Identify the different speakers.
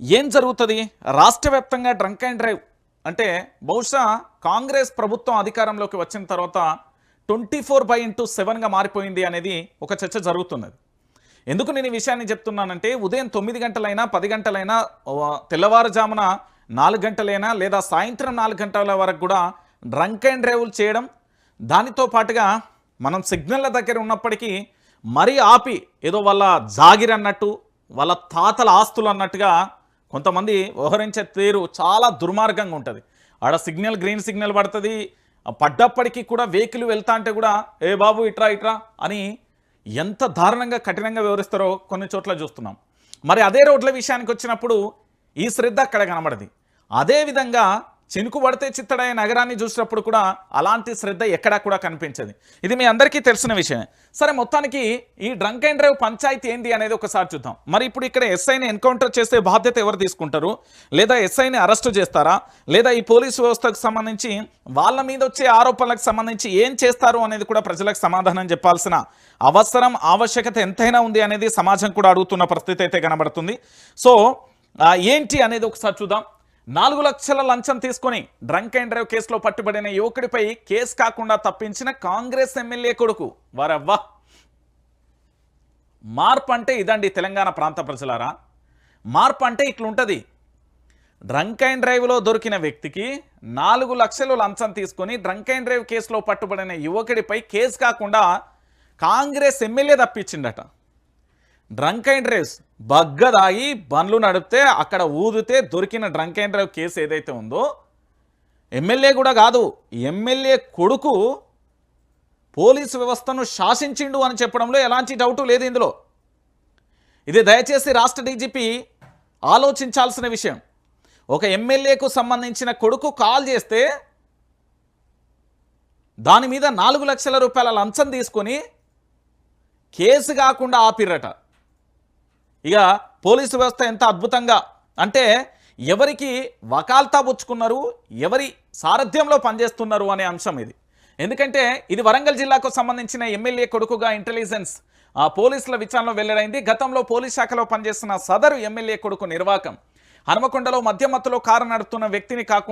Speaker 1: ఏం జరుగుతుంది? రాష్ట్ర వ్యాప్తంగా డ్రంక్ అండ్ డ్రైవ్ అంటే బహుశా కాంగ్రెస్ ప్రభుత్వం అధికారంలోకి వచ్చిన తర్వాత 24/7గా మారిపోయింది అనేది ఒక చర్చ జరుగుతున్నది. ఎందుకు నేను ఈ విషయాన్ని చెప్తున్నానంటే ఉదయం 9 గంటలైనా 10 గంటలైనా తెల్లవారుజామున 4 గంటలైనా లేదా సాయంత్రం 4 గంటల వరకు కూడా డ్రంక్ అండ్ డ్రైవ్లు చేయడం, దానితో పాటుగా మనం సిగ్నల్ల దగ్గర ఉన్నప్పటికీ మరీ ఆపి ఏదో వాళ్ళ జాగిర్ అన్నట్టు వాళ్ళ తాతల ఆస్తులు అన్నట్టుగా కొంతమంది వ్యవహరించే తీరు చాలా దుర్మార్గంగా ఉంటుంది. ఆడ సిగ్నల్ గ్రీన్ సిగ్నల్ పడుతుంది, పడ్డప్పటికీ కూడా వెహికల్ వెళ్తా అంటే కూడా ఏ బాబు ఇట్రా ఇట్రా అని ఎంత దారుణంగా కఠినంగా వివరిస్తారో కొన్ని చోట్ల చూస్తున్నాం. మరి అదే రోడ్ల విషయానికి వచ్చినప్పుడు ఈ శ్రద్ధ అక్కడ కనబడది. అదేవిధంగా చినుకు పడితే చిత్తడయ్యే నగరాన్ని చూసినప్పుడు కూడా అలాంటి శ్రద్ధ ఎక్కడా కూడా కనిపించదు. ఇది మీ అందరికీ తెలిసిన విషయమే. సరే, మొత్తానికి ఈ డ్రంక్ అండ్ డ్రైవ్ పంచాయతీ ఏంది అనేది ఒకసారి చూద్దాం. మరి ఇప్పుడు ఇక్కడ ఎస్ఐని ఎన్కౌంటర్ చేసే బాధ్యత ఎవరు తీసుకుంటారు? లేదా ఎస్ఐని అరెస్టు చేస్తారా? లేదా ఈ పోలీసు వ్యవస్థకు సంబంధించి వాళ్ళ మీద వచ్చే ఆరోపణలకు సంబంధించి ఏం చేస్తారు అనేది కూడా ప్రజలకు సమాధానం చెప్పాల్సిన అవసరం, ఆవశ్యకత ఎంతైనా ఉంది అనేది సమాజం కూడా అడుగుతున్న పరిస్థితి అయితే కనబడుతుంది. సో ఏంటి అనేది ఒకసారి చూద్దాం. 4 లక్షల లంచం తీసుకొని డ్రంక్ అండ్ డ్రైవ్ కేసులో పట్టుబడిన యువకుడిపై కేసు కాకుండా తప్పించిన కాంగ్రెస్ ఎమ్మెల్యే కొడుకు. వారవ్వా, మార్పు అంటే ఇదండి తెలంగాణ ప్రాంత ప్రజలారా. మార్పు అంటే ఇట్లుంటుంది. డ్రంక్ అండ్ డ్రైవ్లో దొరికిన వ్యక్తికి 4 లక్షలు లంచం తీసుకొని డ్రంక్ అండ్ డ్రైవ్ కేసులో పట్టుబడిన యువకుడిపై కేసు కాకుండా కాంగ్రెస్ ఎమ్మెల్యే తప్పించిందట. డ్రంక్ అండ్ డ్రైవ్స్ బగ్గదాగి బండ్లు నడిపితే అక్కడ ఊదితే దొరికిన డ్రంక్ అండ్ డ్రైవ్ కేసు ఏదైతే ఉందో, ఎమ్మెల్యే కూడా కాదు, ఎమ్మెల్యే కొడుకు పోలీసు వ్యవస్థను శాసించిండు అని చెప్పడంలో ఎలాంటి డౌటు లేదు ఇందులో. ఇది దయచేసి రాష్ట్ర డీజీపీ ఆలోచించాల్సిన విషయం. ఒక ఎమ్మెల్యేకు సంబంధించిన కొడుకు కాల్ చేస్తే దాని మీద 4 లక్షల రూపాయల లంచం తీసుకొని కేసు కాకుండా ఆపిర్రట. ఇక పోలీసు వ్యవస్థ ఎంత అద్భుతంగా అంటే ఎవరికి వకాల్తా పుచ్చుకున్నారు, ఎవరి సారథ్యంలో పనిచేస్తున్నారు అనే అంశం ఇది. ఎందుకంటే ఇది వరంగల్ జిల్లాకు సంబంధించిన ఎమ్మెల్యే కొడుకుగా ఇంటెలిజెన్స్ పోలీసుల విచారణలో వెల్లడైంది. గతంలో పోలీస్ శాఖలో పనిచేస్తున్న సదరు ఎమ్మెల్యే కొడుకు నిర్వాకం హనుమకొండలో మధ్యమత్తులో కారు నడుపుతున్న వ్యక్తిని కాకుండా